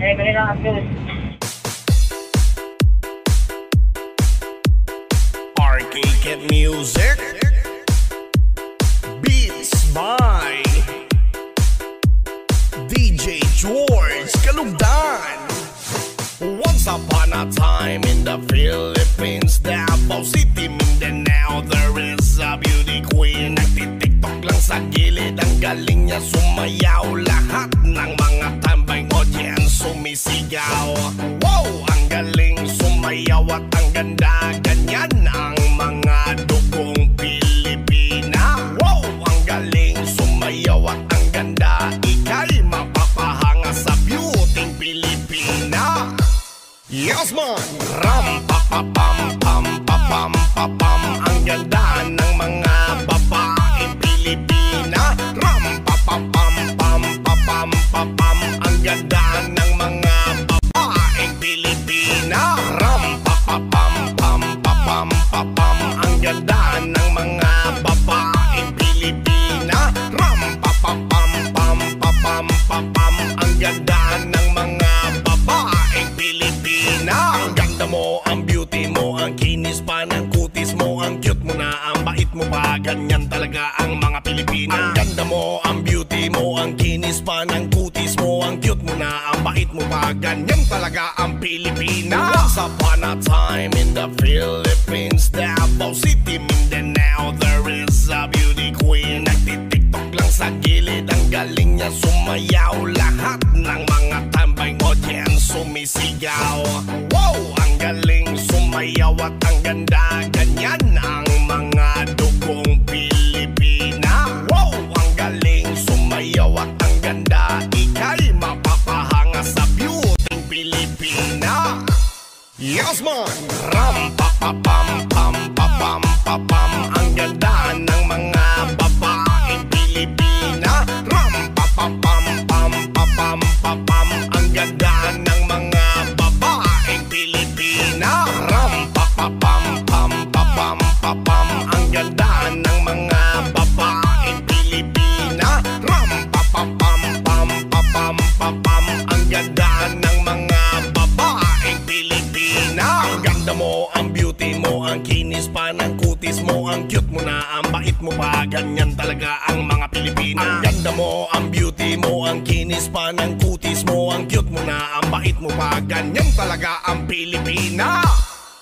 Eh, kanila ang news. Arcade Music Beats by DJ George Kalugdan. Once upon a time in the Philippines, Davao City, Mindanao, there is a beauty queen. Nagtitiktok lang sa gilid, ang galing niya sumayaw. Lahat ng mga tambay audience sumisigaw. Wow, ang galing sumayaw at ang ganda. Ganyan ang mga dugong Pilipina. Wow, ang galing sumayaw at ang ganda. Ika'y mapapahanga sa beauty Pilipina. Yes man! Ram pa pa pam pam pa pam pa pam. Ang ganda ng mga babaeng Pilipina. Ram pa pa pam pam pa pam pa pam. Ang ganda ng mga babaeng Pilipina. Ram pa pa pam pam pa pam pa pam. Ang ganda ng mga babaeng Pilipina. Ram pa pa pam pam pa pam pa pam. Ang ganda ng mga babaeng Pilipina. Ang ganda mo, ang beauty mo, ang kinis pa ng kutis mo, ang cute mo na, ang bait mo pa. Ganyan talaga ang mga Pilipina. Ang ganda mo, ang beauty mo, ang kinis pa ng kutis mo, ang cute mo na, ang bait mo pa. Ganyan talaga ang Pilipina. Once upon a time in the Philippines, Davao City, Mindanao, there is a beauty queen. Nagtitiktok lang sa gilid, ang galing niya sumayaw. Lahat ng mga tambay audience sumisigaw. Wow, ang galing sumayaw at ang ganda. Ganyan ang mga dugong Pilipina. Wow, ang galing sumayaw at ang ganda. Ika'y mapapahanga sa beauty Pilipina. Yes man! Ram pa pa pam pam pa pam pa pam. Ang ganda ng mga babaeng Pilipina. Ram pa pa pam pam pa pam pa pam. Ang ganda ng mga babaeng Pilipina. Ram pa pa pam pam pa pam pa pam. Ang ganda ng mga babaeng Pilipina. Ram pa pa pam pam pa pam pa pam. Ang ganda ng mga babaeng Pilipina. Ang ganda mo, ang beauty mo, ang kinis pa ng kutis mo, ang cute mo na, ang bait mo pa. Ganyan talaga ang mga Pilipina. Ang ganda mo, ang beauty mo, ang kinis pa ng kutis mo, ang cute mo na, ang bait mo pa. Ganyan talaga ang Pilipina.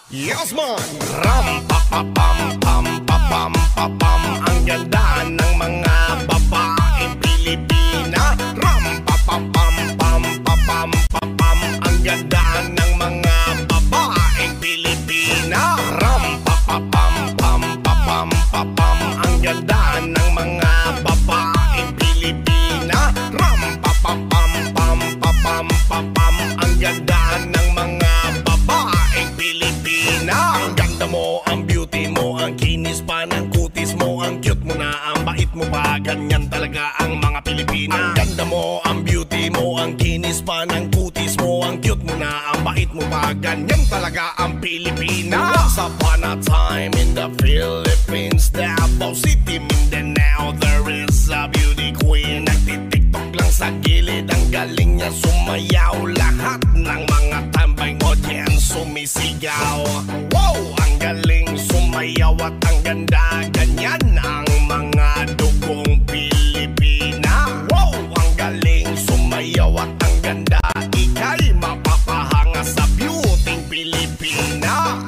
Yes man! Ram pa pa pam pam pa pam pa pam. Ang ganda ng mga babaeng Pilipina. Ram pa pa pam pam pa pam pa pam. Ang ganda ng mga babaeng Pilipina. Ram pa pa pam pam pa pam pa pam. Ang ganda ng mga babaeng Pilipina. Ram pa pa pam pam pa pam pa pam. Ang ganda ng mga babaeng Pilipina. Ang ganda mo, ang beauty mo, ang kinis pa ng kutis mo, ang cute mo na, ang bait mo pa. Ganyan talaga ang mga Pilipina. Ang ganda mo, ang beauty mo, ang kinis pa ng kutis mo, ang cute mo na, ang bait mo pa. Ganyan talaga ang Pilipina. Once upon a time in the Philippines, Davao City, Mindanao, there is a beauty queen. Nagtitiktok lang sa gilid, ang galing niya sumayaw. Lahat ng mga tambay audience sumisigaw. Wow, ang galing sumayaw at ang ganda. Ganyan ang mga dugong Pilipina. Wow, ang galing sumayaw at ang ganda. Ika'y mapapahanga sa beauty Pilipina.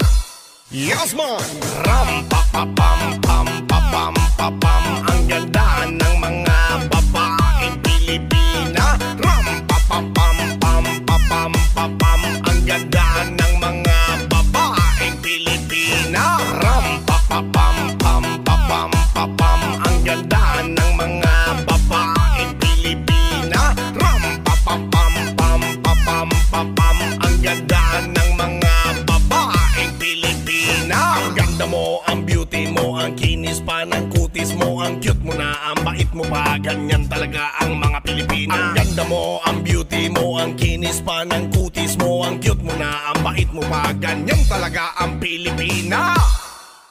Yes man! Ram pa pa pam pam pa pam pa pam. Ang ganda ng mga babaeng Pilipina. Ram pa pa pam pam pa pam pa pam. Ang ganda ng mga babaeng Pilipina. Ram pa pa pam pam pa pam pa pam. Ang ganda ng mga babaeng Pilipina. Ram pa pa pam pam pa pam pa pam. Ang ganda ng mga babaeng Pilipina. Ang ganda mo, ang beauty mo, ang kinis pa ng kutis mo, ang cute mo na, ang bait mo pa. Ganyan talaga ang mga Pilipina. Ang ganda mo, ang beauty mo, ang kinis pa ng kutis mo, ang cute mo na, ang bait mo pa. Ganyan talaga ang Pilipina.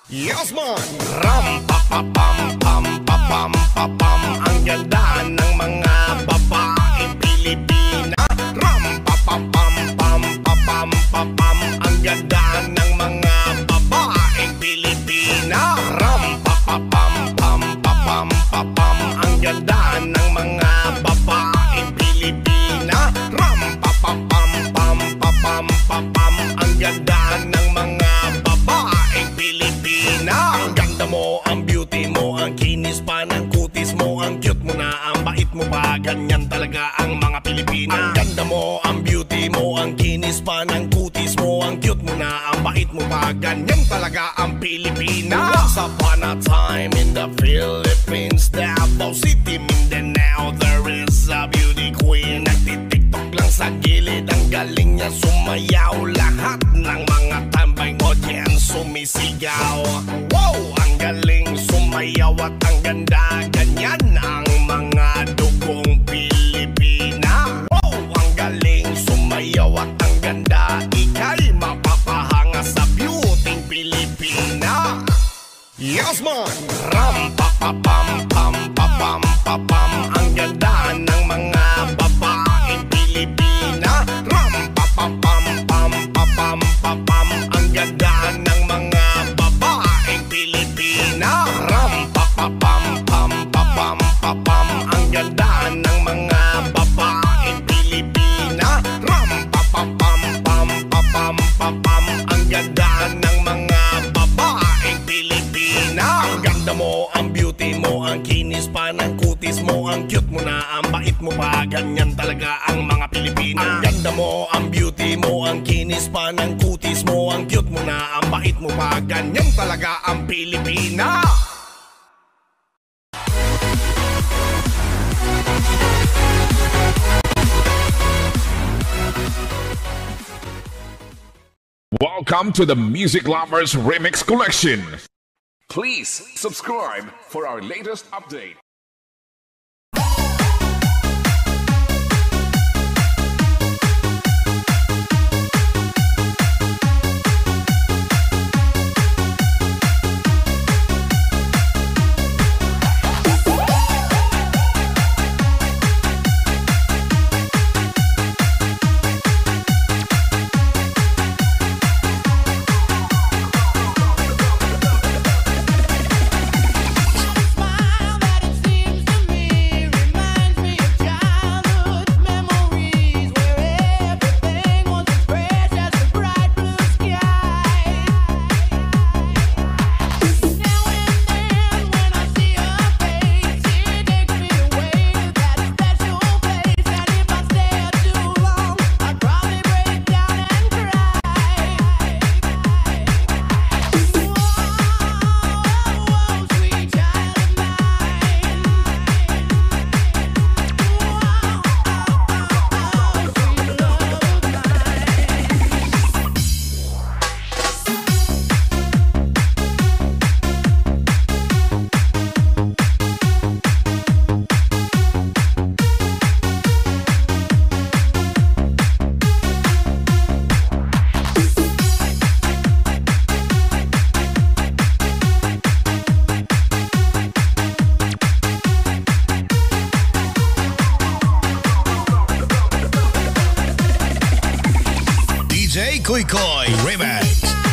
Yes man! Ram pa pa pam pam pa pam pa pam. Ang ganda ng mga babaeng Pilipina. Ram pa Ram-pa-pam-pam-pam-pam-pam. Ang ganda ng mga babaeng Pilipina. Ram-pa-pam-pam-pam-pam-pam. Ang ganda ng mga babaeng Pilipina. Ram-pa-pam-pam-pam-pam-pam. Ang ganda ng mga babaeng Pilipina. Ang ganda mo, ang beauty mo, ang kinis pa ng kutis mo, ang cute mo na, ang bait mo pa, ganyan talaga ang mga Pilipina. Ang ganda mo, ang beauty mo, ang kinis pa ng kutis mo, ang cute mo na, ang bait mo pa, ganyan talaga ang Pilipina. Once upon a time in the Philippines, Davao City, Mindanao, there is a beauty queen. Nagtitiktok lang sa gilid, ang galing niya sumayaw. Lahat ng mga tambay audience sumisigaw. Wow, ang galing sumayaw at ang ganda, ganyan ang mga dugong Pilipina. Wow, ang galing sumayaw at ang ganda, ika'y mapapahanga sa beauty Pilipina. Yes man! Ram-pa-pa-pam-pam-pam-pam-pam. Ang ganda ng mga babaeng Pilipina. Ram-pa-pa-pam-pam-pam-pam-pam. Ang ganda ng mga babaeng Pilipina. Ram-pa-pa-pam-pam-pam-pam-pam. Ang ganda ng mga babaeng Pilipina. Ram-pa-pa-pam-pam-pam-pam-pam. Ang ganda ng mga babaeng Pilipina. Ang ganda mo, ang beauty mo, ang kinis pa ng kutis mo, ang cute mo na, ang bait mo pa, ganyan talaga ang mga Pilipina. Ang ganda mo, ang beauty mo, ang kinis pa ng kutis mo, ang cute mo na, ang bait mo pa, ganyan talaga ang Pilipina. Welcome to the Music Lovers Remix Collection. Please subscribe for our latest update. DJ Koy Koy Remix.